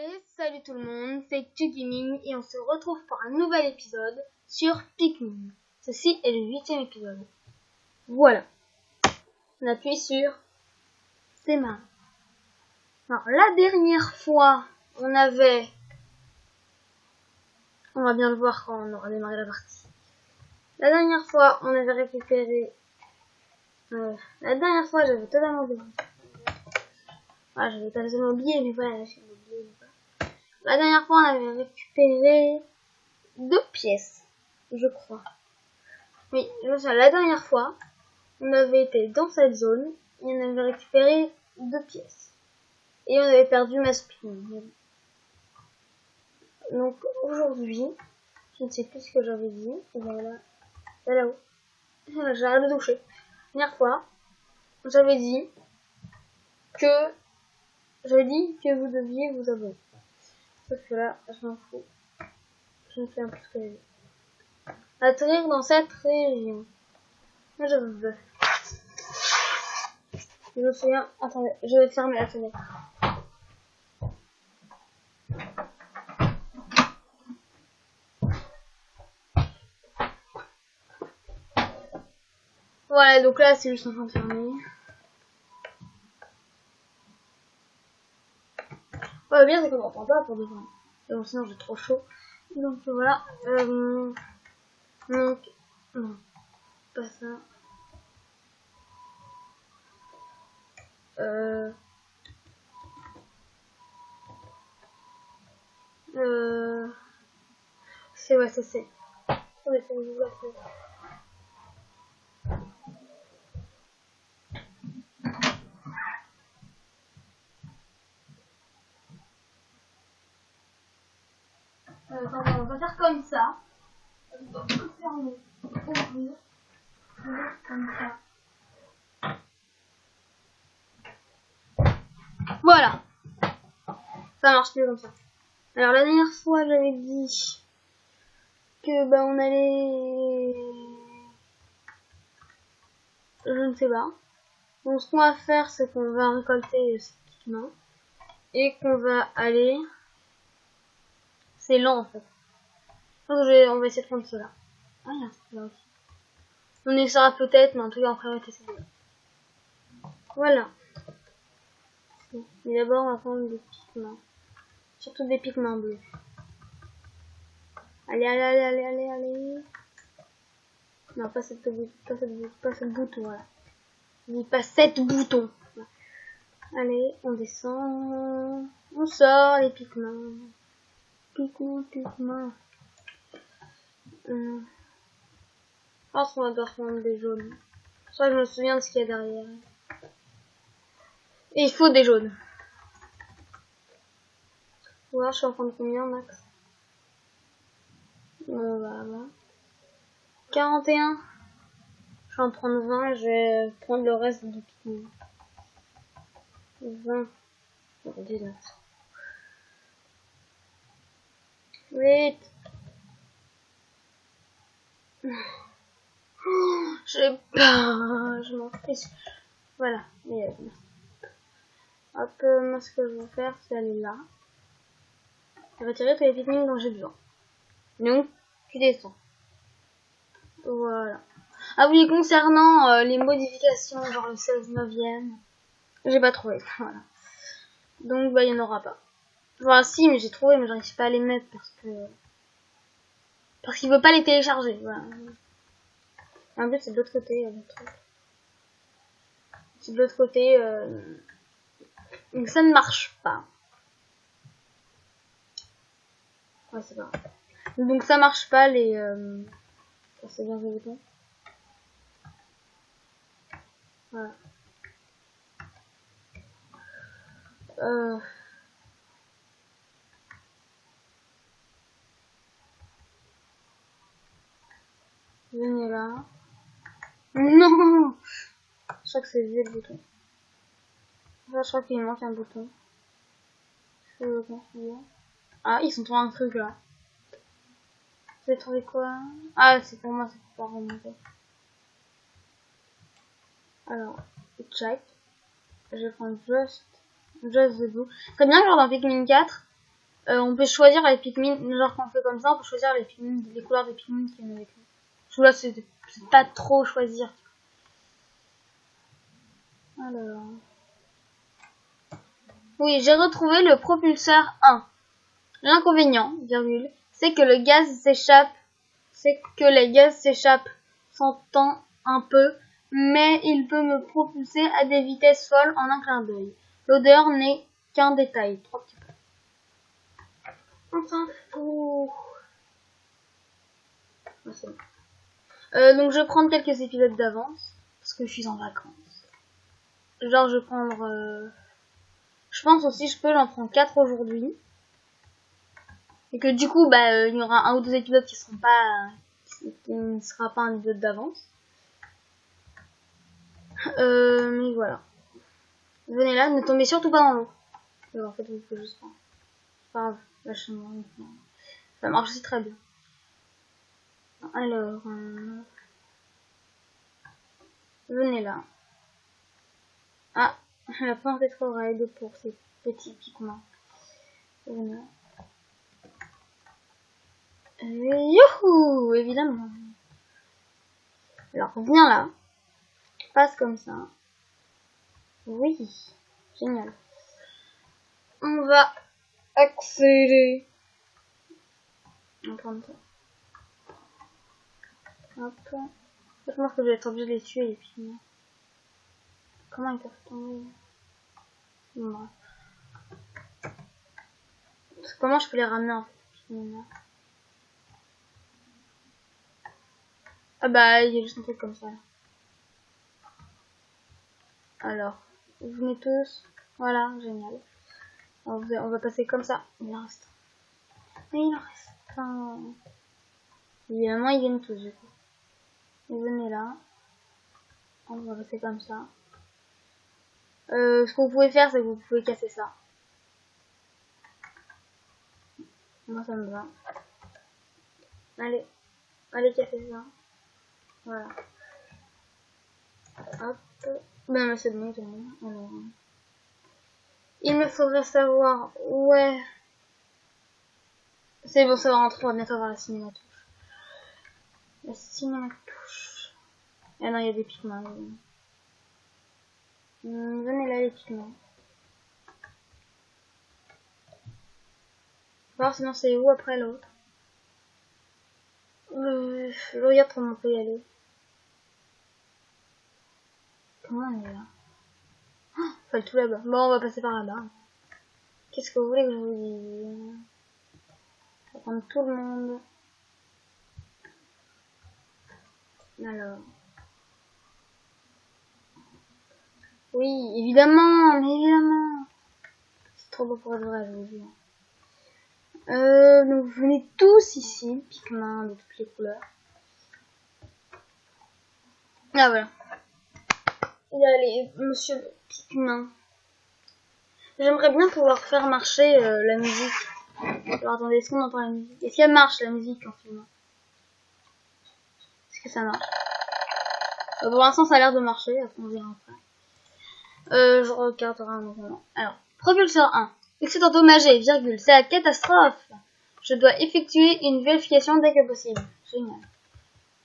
Et salut tout le monde, c'est Q Gaming et on se retrouve pour un nouvel épisode sur Pikmin. Ceci est le 8e épisode. Voilà. On appuie sur démarrer. Alors la dernière fois, on va bien le voir quand on aura démarré la partie. La dernière fois, on avait récupéré... la dernière fois, j'avais totalement oublié. Ah, j'avais totalement oublié, mais voilà, j'ai oublié. La dernière fois, on avait récupéré 2 pièces, je crois. Oui, la dernière fois, on avait été dans cette zone et on avait récupéré 2 pièces. Et on avait perdu ma spin. Donc aujourd'hui, je ne sais plus ce que j'avais dit. Voilà, c'est là-haut. J'ai arrêté de toucher. La dernière fois, j'avais dit que vous deviez vous abonner. Sauf que là, je m'en fous. Je ne fais un peu ce que j'ai dit. Atterrir dans cette région. Moi, je veux. Je me souviens. Attendez, je vais fermer la fenêtre. Voilà, donc là, c'est juste en train de fermer. Ouais, le bien, c'est qu'on n'entend pas pour devant. Donc, sinon, j'ai trop chaud. Donc, voilà. Donc, non, pas ça. C'est. Ouais, c'est le on va faire comme ça. On va fermer, ouvrir, comme ça. Voilà. Ça marche mieux comme ça. Alors la dernière fois, j'avais dit que on allait... Je ne sais pas. Donc ce qu'on va faire, c'est qu'on va récolter ces petites mains. Et qu'on va aller... C'est lent en fait. Donc on va essayer de prendre cela. Ah, il y a un truc là aussi. On essaiera peut-être, mais en tout cas, après, on va tester celui-là. Voilà. Mais d'abord, on va prendre des pigments. Surtout des pigments bleus. Allez. Non, pas cette bouton, voilà. Je dis pas 7 boutons. Allez, on descend. On sort les pigments. Pigments. Je pense qu'on va devoir prendre des jaunes. Je crois que je me souviens de ce qu'il y a derrière. Et il faut des jaunes. Voir, je suis en train de combien, max? Voilà. 41. Je vais en prendre 20 et je vais prendre le reste du pigment. 20. 19. 8. J'ai peur. Je m'en fiche. Voilà. Hop, moi ce que je vais faire, c'est aller là. Et retirer tous les pigments dont j'ai besoin. Donc, tu descends. Voilà. Ah oui, concernant les modifications, genre le 16/9e, j'ai pas trouvé. Voilà. Donc, il n'y en aura pas. Enfin, si, mais j'ai trouvé, mais j'arrive pas à les mettre parce qu'il veut pas les télécharger. Voilà. En plus, c'est de l'autre côté. C'est de l'autre côté. Donc, ça ne marche pas. Ouais, c'est pas grave. Donc, ça marche pas les. C'est bien le bouton. Voilà. Venez là. Non! Je crois que c'est vieux le bouton. Enfin, je crois qu'il manque un bouton. Ah, ils sont trouvés un truc là. Vous avez trouvé quoi? Ah, c'est pour moi, c'est pour pas remonter. Alors, check. Je vais prendre just the blue. Très bien, genre dans Pikmin 4, On peut choisir les Pikmin, genre quand on fait comme ça, on peut choisir les Pikmin, les couleurs des Pikmin qui viennent avec nous. Je là, c'est pas trop choisir. Alors. Oui, j'ai retrouvé le propulseur 1. L'inconvénient, virgule, c'est que les gaz s'échappent sans temps un peu, mais il peut me propulser à des vitesses folles en un clin d'œil. L'odeur n'est qu'un détail. 3 petits points. On s'en fout. Ah, c'est bon. Donc je vais prendre quelques épisodes d'avance, parce que je suis en vacances. Genre je vais prendre... Je pense aussi j'en prends 4 aujourd'hui. Et que du coup, il y aura un ou deux épisodes qui seront pas... qui ne sera pas un épisode d'avance. Mais voilà. Venez là, ne tombez surtout pas dans l'eau. En fait, vous pouvez juste pas. C'est pas grave, lâchez-moi. Ça marche aussi très bien. Alors, venez là. Ah, la porte est trop raide pour ces petits piquements. Venez là. Youhou, évidemment. Alors, viens là. Passe comme ça. Oui, génial. On va accélérer. On va prendre ça. Hop. Je pense que je vais être obligé de les tuer et puis... Comment ils peuvent tomber? Bon. Comment je peux les ramener en fait? Ah bah il y a juste un truc comme ça là. Alors, vous venez tous. Voilà, génial. On va passer comme ça. Il en reste. Mais il en reste un. Évidemment, ils viennent tous du coup. Vous venez là. On va passer comme ça. Ce que vous pouvez faire, c'est que vous pouvez casser ça. Moi, ça me va. Allez. Allez, casser ça. Voilà. Hop. Ben, mais c'est bon, alors... Il me faudrait savoir... Ouais. C'est bon, ça va rentrer, on va bientôt avoir la cinématouche. La cinématouche. Ah non, il y a des pigments. Venez là, les pigments. Voir sinon c'est où après l'autre. Je regarde comment on peut y aller. Comment on est là? Oh, faut tout là-bas. Bon, on va passer par là-bas. Qu'est-ce que vous voulez que je vous dise? On va prendre tout le monde. Alors. Oui, évidemment, mais évidemment. C'est trop beau pour être vrai, je vous dis. Donc vous venez tous ici, Pikmin de toutes les couleurs. Ah voilà. Il y a les monsieur Pikmin. J'aimerais bien pouvoir faire marcher la musique. Alors attendez, est-ce qu'on entend la musique? Est-ce qu'elle marche la musique en filmant? Est-ce que ça marche? Pour l'instant ça a l'air de marcher, après on verra après. Je regarderai un moment. Alors, propulseur 1. Excès endommagé, virgule, c'est la catastrophe. Je dois effectuer une vérification dès que possible. Génial.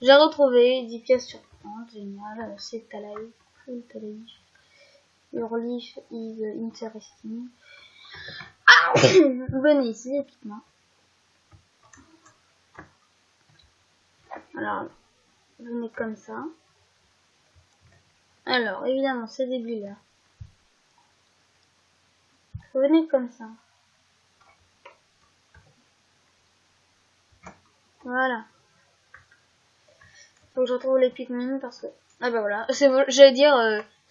J'ai retrouvé 10 pièces sur 30. Génial. C'est Talai. Full Talai. Your leaf is interesting. Ah venez ici, épiquement. Alors, venez comme ça. Alors, évidemment, c'est des bulles. Venez comme ça. Voilà. Faut que je retrouve les Pikmin parce que... Ah bah voilà. C'est bon, j'allais dire...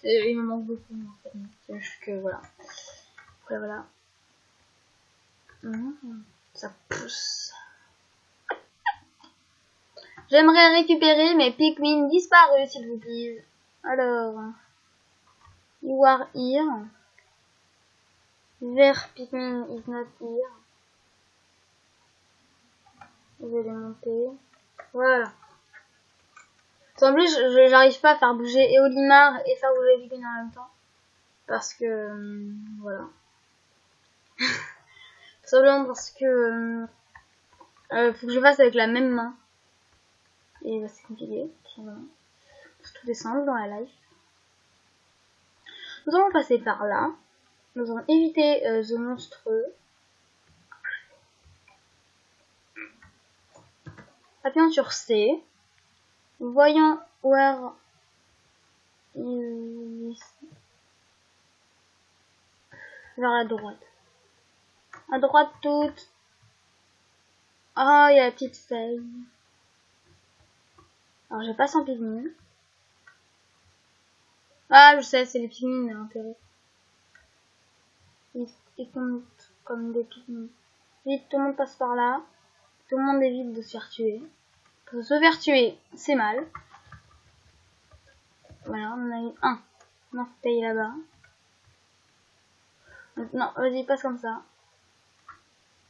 il me manque beaucoup en fait. C'est juste que voilà. Après voilà. Ça pousse. J'aimerais récupérer mes Pikmin disparus s'il vous plaît. Alors... You are here. Vert Pikmin is not here. Je vais les monter. Voilà. En plus, j'arrive pas à faire bouger Eolimar et faire bouger Pikmin en même temps. Parce que... voilà. Simplement parce que faut que je fasse avec la même main. Et bah, c'est compliqué. Faut tout descendre dans la live. Nous allons passer par là. Nous allons éviter ce monstrueux. Appuyons sur C. Voyons where is vers la droite. À droite toute. Ah, il y a la petite feuille. Alors, j'ai pas 100 pygmines. Ah, je sais, c'est les pygmines à l'intérêt. Ils comptent comme des pygmines. Vite, tout le monde passe par là. Tout le monde évite de se faire tuer. Pour se faire tuer, c'est mal. Voilà, on en a eu un. Non, faut payer là-bas. Non, vas-y, passe comme ça.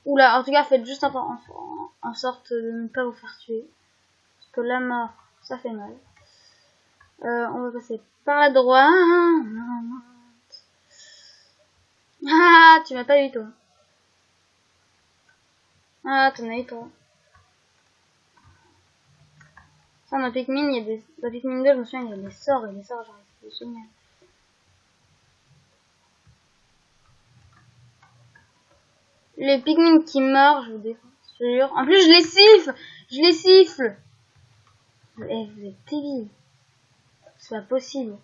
Oula, en tout cas, faites juste en sorte de ne pas vous faire tuer. Parce que la mort, ça fait mal. On va passer par la droite. Ah, tu m'as pas eu, toi. Ah, t'en as eu, toi. Ça, dans Pikmin, il y a des... Dans Pikmin 2, je me souviens, il y a des sorts. Et des sorts, genre, c'est génial. Les Pikmin qui meurent, je vous défends. En plus, je les siffle. Je les siffle. Eh, vous êtes débiles. C'est pas possible.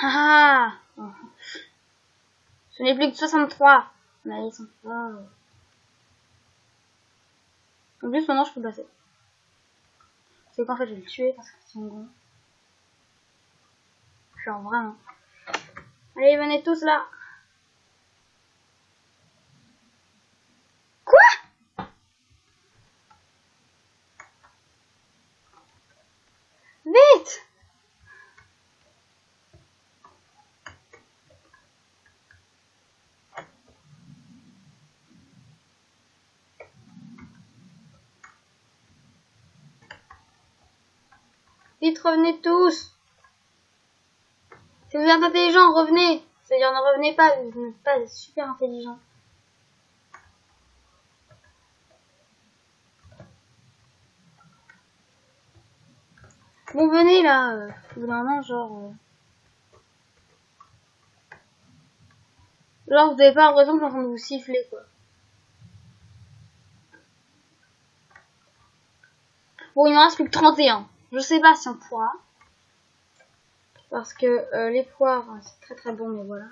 Ah, ce n'est plus que 63. Mais ils sont pas... En plus, maintenant, je peux passer. C'est qu'en fait, je vais le tuer parce que c'est un gros. Genre, vraiment. Allez, venez tous là. Quoi? Vite! Vite, revenez tous. Si vous êtes intelligent, revenez. C'est-à-dire, ne revenez pas, vous n'êtes pas super intelligent. Bon, venez là. Vraiment, genre... Genre, vous avez pas l'impression que je suis en train de vous siffler, quoi. Bon, il m'en reste plus que 31. Je sais pas si on pourra. Parce que les poires, c'est très très bon, mais voilà.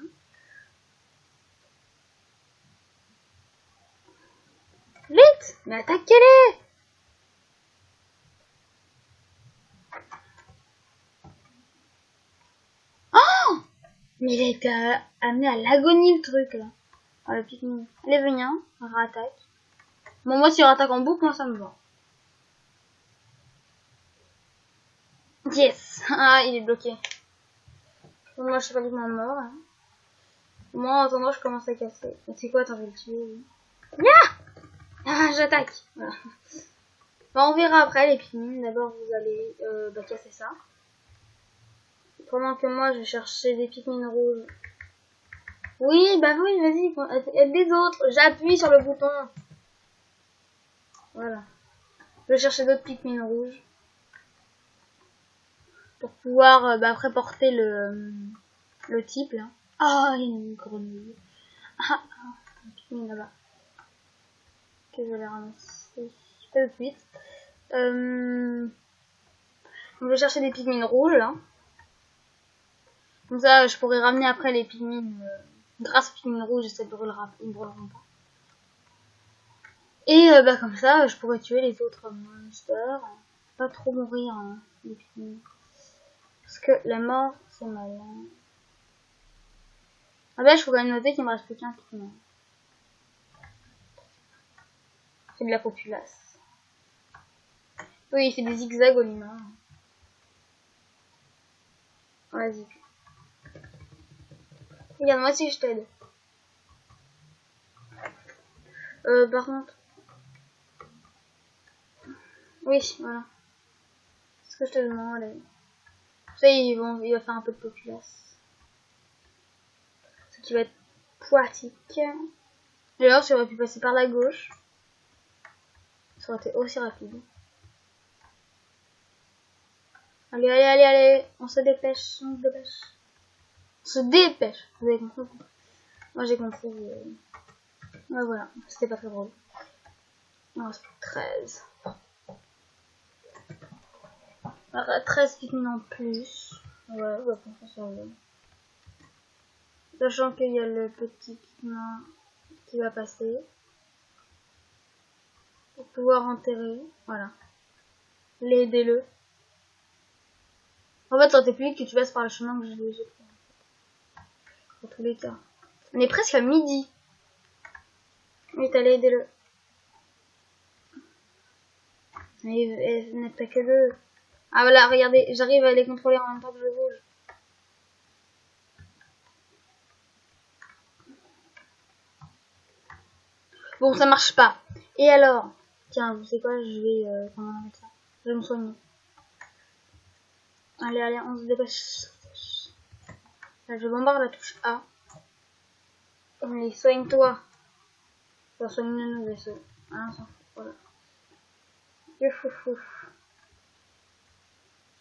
Vite! Mais attaquez-les! Oh! Mais il a été amené à l'agonie, le truc, là. Ah, le Pikmin. Allez, venez, on rattaque. Bon, moi, si on rattaque en boucle, moi, ça me va. Yes! Ah, il est bloqué. Moi, je suis pas du tout mort, hein. Moi, en attendant, je commence à casser. C'est quoi, attends, je vais le tuer. Yeah! Ah, j'attaque. Voilà. Bon, on verra après, les Pikmin. D'abord, vous allez casser ça. Pendant que moi, je vais chercher des Pikmin rouges. Oui, bah oui, vas-y, aide les autres. J'appuie sur le bouton. Voilà. Je vais chercher d'autres Pikmin rouges. Pour pouvoir après porter le type là. Ah, il y a une grenouille. Ah, un Pikmin là-bas. Que je vais les ramasser. Pas de suite. On va chercher des Pikmin rouges là. Comme ça, je pourrais ramener après les Pikmin. Grâce aux Pikmin rouges, ça ne brûleront pas. Et comme ça, je pourrais tuer les autres monsters. Pas trop mourir, hein, les Pikmin. Parce que la mort, c'est mal. Hein. Ah bah, je faut quand même noter qu'il me reste plus qu'un Pikmin. C'est de la populace. Oui, il fait des zigzags au humain. Vas-y. Regarde, moi aussi je t'aide. Par contre. Oui, voilà. Ce que je te demande, allez. Ça, il va faire un peu de populace. Ce qui va être poétique. D'ailleurs, si j'aurais pu passer par la gauche, ça aurait été aussi rapide. Allez, allez, allez, allez. On se dépêche, on se dépêche. On se dépêche. Vous avez compris? Moi, j'ai compris. Ouais, voilà. C'était pas très drôle. Il en reste plus que 13. Alors, 13 pigments en plus. Ouais, on va prendre ça sur le... Sachant qu'il y a le petit pigment qui va passer. Pour pouvoir enterrer. Voilà. Aidez-le. En fait, ça aurait été plus vite que tu passes par le chemin que j'ai pris. Pour tous les cas. On est presque à midi. Vite, allez, aidez-le. Mais n'êtes pas que deux. Ah voilà, regardez, j'arrive à les contrôler en même temps que je bouge. Bon, ça marche pas. Et alors? Tiens, vous savez quoi, je vais... comment on appelle ça? Je vais me soigner. Allez, allez, on se dépêche. Là, je bombarde la touche A. Allez, soigne-toi. Pour soigner nos vaisseaux. Ah, ça, voilà. Le foufou.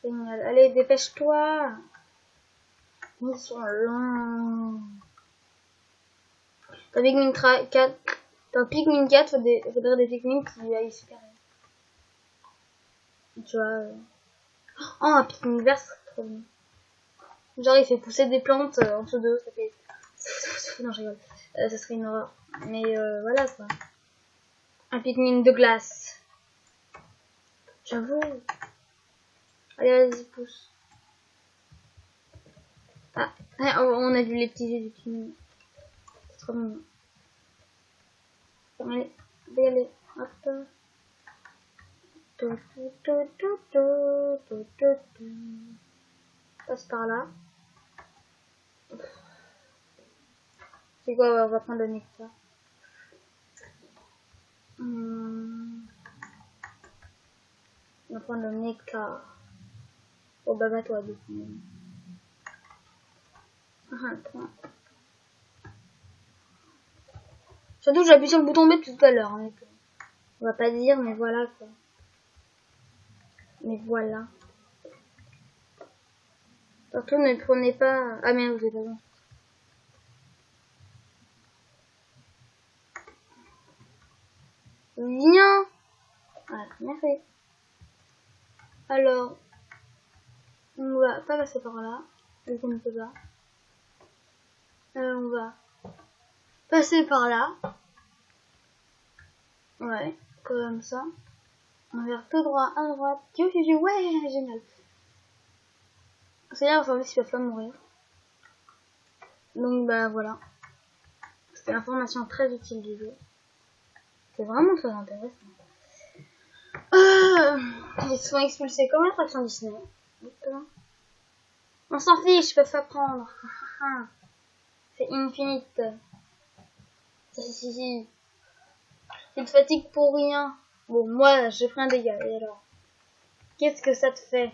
Génial. Allez, dépêche-toi. Ils sont longs. T'as Pikmin 4. T'as Pikmin 4, faudrait des Pikmin qui aillent super bien. Tu vois. Oh, un Pikmin vert, c'est trop bien. Genre, il fait pousser des plantes en dessous d'eux, ça fait. Non, je rigole. Ça serait une horreur. Mais voilà quoi. Un Pikmin de glace. J'avoue. Allez, vas-y, pousse. Ah, on a vu les petits yeux du Pikmin. C'est trop mignon. Allez, allez, hop. Passe par là. C'est quoi, on va prendre le nectar. On va prendre le nectar. Oh bah toi du coup. Surtout que j'appuie sur le bouton B tout à l'heure. Hein, on va pas dire mais voilà quoi. Mais voilà. Surtout ne prenez pas... Ah mais vous avez raison. Viens. Voilà, merci. Alors, on va pas passer par là. Vu qu'on ne peut pas. On va passer par là. Ouais, comme ça. On va vers tout droit, à droite. Ouais, génial. C'est-à-dire aujourd'hui s'ils peuvent pas mourir. Donc bah voilà. C'était l'information très utile du jeu. C'est vraiment très intéressant. Ils sont expulsés comme l'attraction Disney. On s'en fiche, ils peuvent pas prendre. C'est infinite. Si. Tu te fatigues pour rien. Bon, moi, j'ai pris un dégât. Et alors? Qu'est-ce que ça te fait?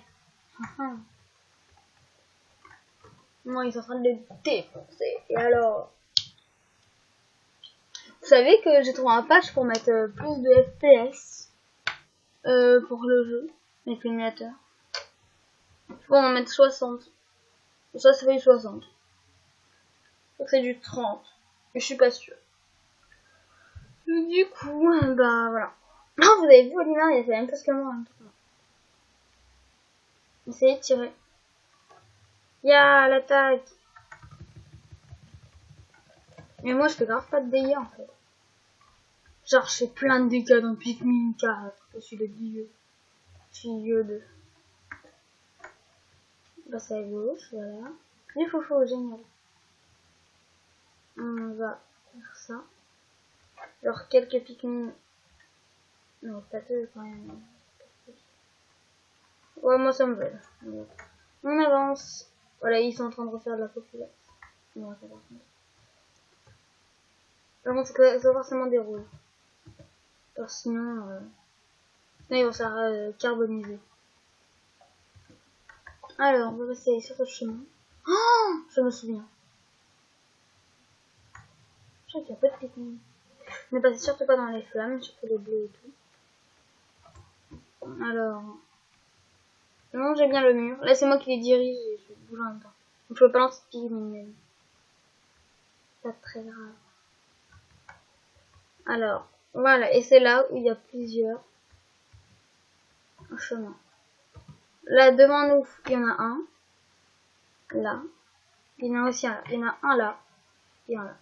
Moi, ils sont en train de les défoncer. Et alors? Vous savez que j'ai trouvé un patch pour mettre plus de FPS pour le jeu, avec l'émulateur. Faut en mettre 60. Ça fait 60. Donc c'est du 30. Mais je suis pas sûre. Du coup, bah voilà. Oh, vous avez vu Olimar, il a fait la même chose que moi. Hein. Essayez de tirer. Ya, l'attaque. Mais moi je fais grave pas de dégâts en fait. Genre je fais plein de dégâts dans Pikmin 4. Je suis le dieu. Je suis dieu de. Passer à gauche, voilà. Du foufou, génial. On va faire ça. Alors quelques Pikmin. Non, pas deux quand même. Ouais, moi ça me va. On avance. Voilà, ils sont en train de refaire de la population. On va faire par contre. Par contre, c'est forcément des rouges. Parce que sinon, ils vont se faire carboniser. Alors, on va passer sur ce chemin. Oh, je me souviens. Je sais qu'il y a pas de pique-nique. Ne passez surtout pas dans les flammes, surtout les bleus et tout. Alors, non, j'ai bien le mur. Là, c'est moi qui les dirige et je bouge en même temps. Donc, je peux pas lancer de pique-nique. Pas très grave. Alors, voilà. Et c'est là où il y a plusieurs chemins. Là, devant nous, il y en a un. Là. Il y en a aussi un là. Il y en a un là. Et un là.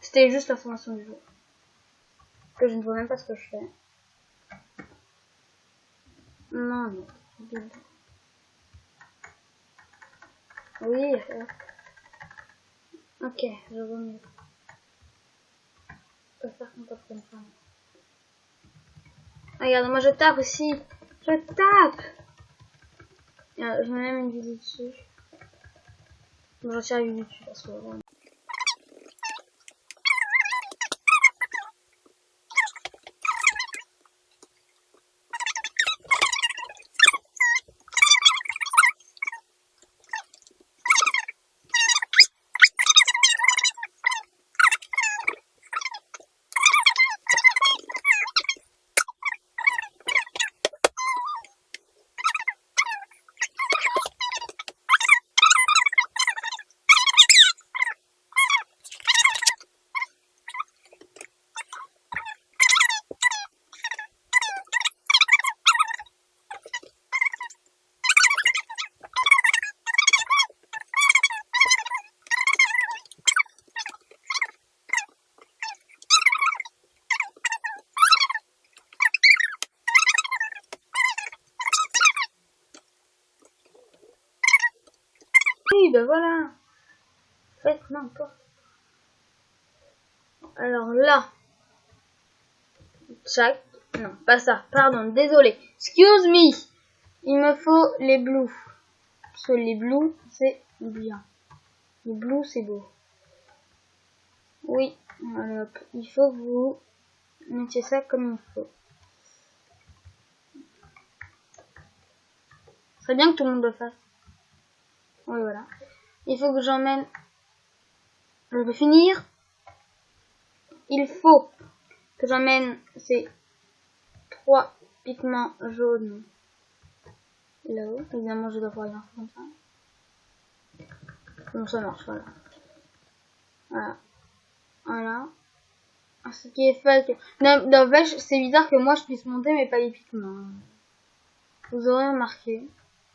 C'était juste l'information du jour. Que je ne vois même pas ce que je fais. Non, non. Oui. Ok, je vois mieux. Je peux faire qu'on tape comme ça. Regarde, moi je tape aussi. Je tape. Regarde, je mets même une vidéo dessus. Bon, j'en tire une vidéo dessus parce que... Oui, ben voilà. Faites n'importe. Alors là. Chaque. Non, pas ça. Pardon, désolé. Excuse me. Il me faut les blues. Parce que les blues, c'est bien. Les blues, c'est beau. Oui. Alors, il faut que vous mettiez ça comme il faut. Ce serait bien que tout le monde le fasse. Oui, voilà. Il faut que j'emmène... Je vais finir. Il faut que j'emmène ces 3 pigments jaunes là-haut. Évidemment, je dois pouvoir rien faire comme ça. Bon, ça marche, voilà. Voilà. Voilà. Ce qui est fait... N'empêche, c'est bizarre que moi, je puisse monter, mais pas les pigments. Vous aurez remarqué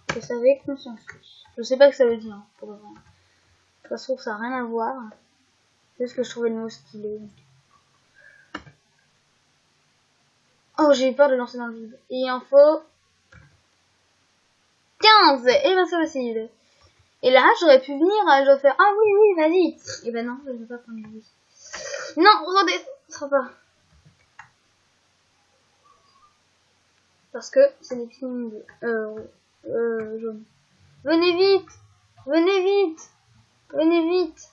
que ça avait consensus. Je sais pas ce que ça veut dire, pour le vrai. De toute façon, ça n'a rien à voir. C'est juste que je trouvais le mot stylé. Oh, j'ai eu peur de lancer dans le vide. Et il en faut 15. Et ben c'est facile. Et là, j'aurais pu venir, j'aurais fait ah oui, oui, vas-y. Et ben non, je ne veux pas prendre le bus. Non, redescends pas. Parce que c'est des petits jaunes. Venez vite. Venez vite. Venez vite.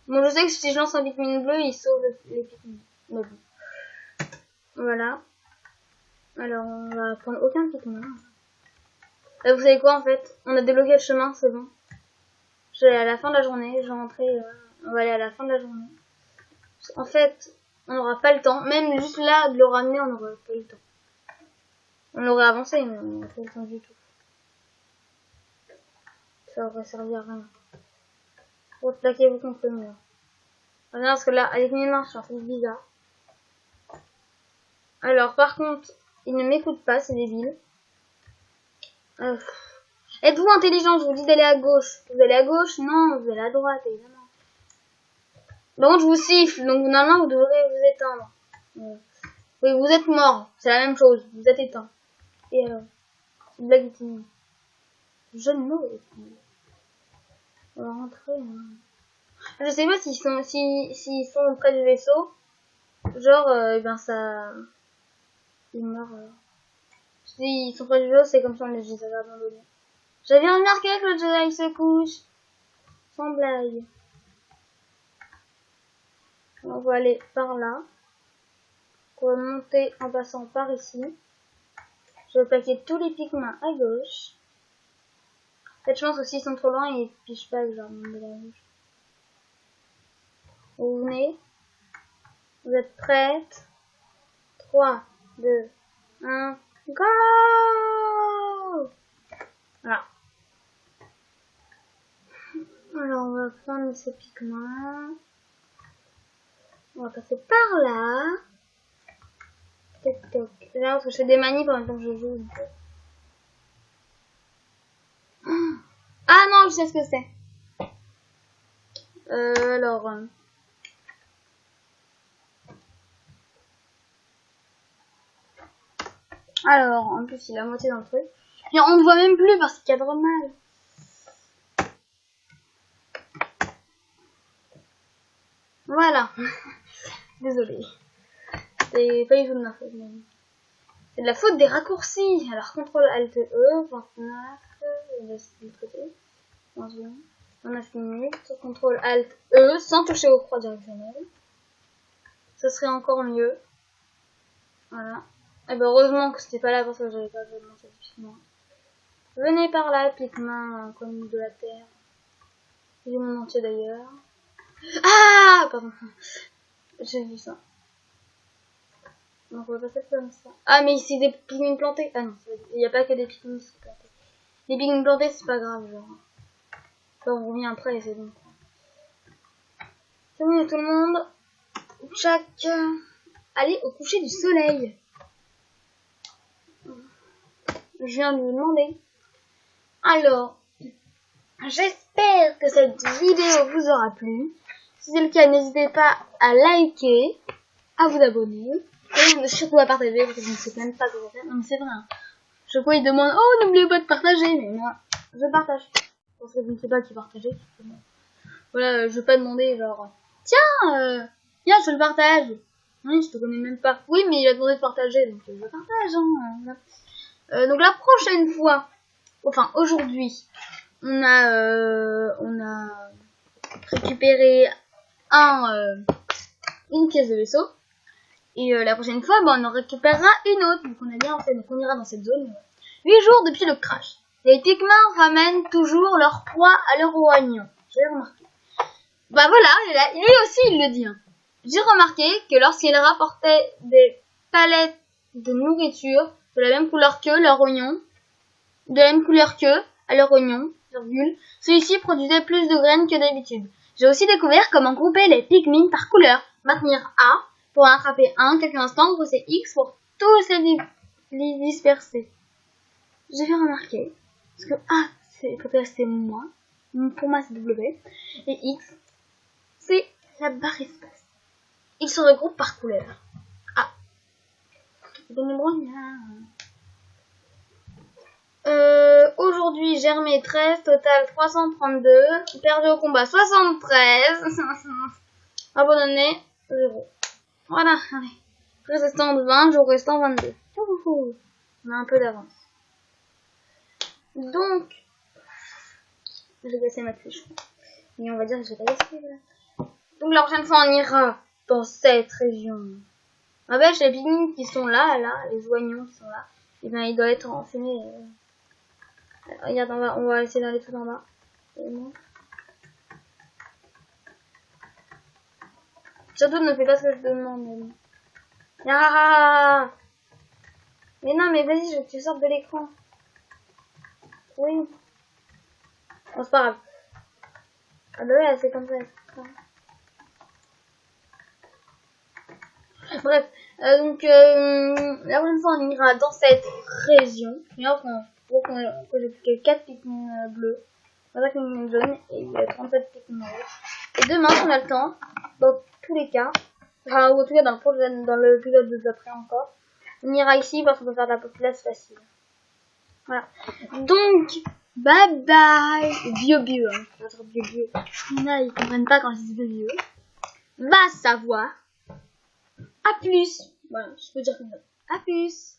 Bon, je sais que si je lance un Pikmin bleu, il sauve les Pikmin. Mais bon. Voilà. Alors, on va prendre aucun Pikmin. Là, vous savez quoi, en fait? On a débloqué le chemin, c'est bon. Je vais aller à la fin de la journée. Je vais rentrer. On va aller à la fin de la journée. En fait, on n'aura pas le temps. Même juste là, de le ramener, on n'aura pas le temps. On l'aurait avancé, mais on n'aurait pas le temps du tout. Ça aurait servi à rien. Replaquez-vous contre le mur. Regarde, parce que là, avec mes mains, je suis un truc bizarre. Alors, par contre, il ne m'écoute pas, c'est débile. Êtes-vous intelligent? Je vous dis d'aller à gauche. Vous allez à gauche? Non, vous allez à droite, évidemment. Par contre, je vous siffle, donc normalement, vous devrez vous éteindre. Oui, vous êtes mort. C'est la même chose. Vous êtes éteint. Et alors, c'est une blague est finie. Je ne mots est fini. On va rentrer. Hein. Je sais pas s'ils sont près du vaisseau. Genre, ben ça... Ils meurent. S'ils sont près du vaisseau, c'est comme ça on les avait abandonnés. J'avais remarqué que le Jedi se couche. Sans blague. On va aller par là. On va monter en passant par ici. Je vais plaquer tous les pigments à gauche. En fait, je pense que s'ils sont trop loin, ils pichent pas que genre de la gauche. Vous venez. Vous êtes prêtes? 3, 2, 1, go! Voilà. Alors, on va prendre ces pigments. On va passer par là. Toc, toc. Là, parce que je fais des manies pendant que je joue. Donc... Ah non, je sais ce que c'est. Alors, en plus, il a moitié dans le truc. Et on ne voit même plus parce qu'il cadre mal. Voilà. Désolée. C'est pas du tout de ma faute. Mais... c'est de la faute des raccourcis. Alors, CTRL-ALT-E, 29, de l'autre côté. 29 minutes. CTRL-ALT-E, sans toucher aux croix directionnelles. Ce serait encore mieux. Voilà. Et ben heureusement que c'était pas là parce que j'avais pas besoin de monter typiquement. Venez par là, pique-main comme de la terre. J'ai mon entier d'ailleurs. Ah pardon. J'ai vu ça. Donc on va passer comme ça. Ah mais ici des pigments plantés. Ah non, il n'y a pas que des pigments plantés. Les pigments plantés c'est pas grave genre. Ça on revient après et c'est bon. C'est bon tout le monde. Tchac. Allez au coucher du soleil. Je viens de lui demander. Alors, j'espère que cette vidéo vous aura plu. Si c'est le cas, n'hésitez pas à liker, à vous abonner, et surtout à partager, parce que je ne sais même pas quoi faire. Non mais c'est vrai. Hein. Chaque fois ils demandent, oh n'oubliez pas de partager, mais moi, je partage. Parce que je ne sais pas qui partager. Voilà, je vais pas demander genre, tiens, je le partage. Oui, je te connais même pas. Oui, mais il a demandé de partager, donc je partage. Hein, voilà. Donc la prochaine fois, enfin aujourd'hui, on a récupéré une pièce de vaisseau. Et la prochaine fois, on en récupérera une autre. Donc on a bien fait, donc on ira dans cette zone. 8 jours depuis le crash. Les pigments ramènent toujours leur proie à leur royaume. J'ai remarqué. Bah voilà, lui aussi il le dit. Hein. J'ai remarqué que lorsqu'il rapportait des palettes de nourriture de la même couleur que leur oignon, de la même couleur que à leur oignon, virgule, celui-ci produisait plus de graines que d'habitude. J'ai aussi découvert comment grouper les pigments par couleur. Maintenir A pour en attraper un quelques instants, pousser X pour tous les disperser. J'ai fait remarquer, parce que A c'est moi, pour moi c'est W, et X c'est la barre espace. Ils se regroupent par couleur. Ah. Aujourd'hui, germé 13, total 332, perdu au combat 73, abandonné 0. Voilà, allez. Résistance 20, jour restant 22. On a un peu d'avance. Donc, j'ai cassé ma fiche. Et on va dire que j'ai pas cassé là. Donc la prochaine fois, on ira dans cette région. Ah ben, les pigments qui sont là, les oignons qui sont là, et bien ils doivent être enfumés. Regarde, on va essayer d'aller tout en bas. Surtout, ne fais pas ce que je te demande. Ah mais non, mais vas-y, je veux que tu sortes de l'écran. Oui. Bon, c'est pas grave. Ah bah ouais, c'est comme ça. Bref, donc la prochaine fois on ira dans cette région. Que j'ai plus que 4 pigments bleus, 25 pigments jaunes et 37 pigments rouges. Et demain, si on a le temps, dans tous les cas, enfin, en tout cas dans l'épisode de d'après encore, on ira ici parce qu'on peut faire de la populace facile. Voilà. Donc, bye bye. Vieux. Hein. Vieux. Ils comprennent pas quand je dis vieux. Va savoir. A plus. Voilà, je peux dire comme ça. A plus.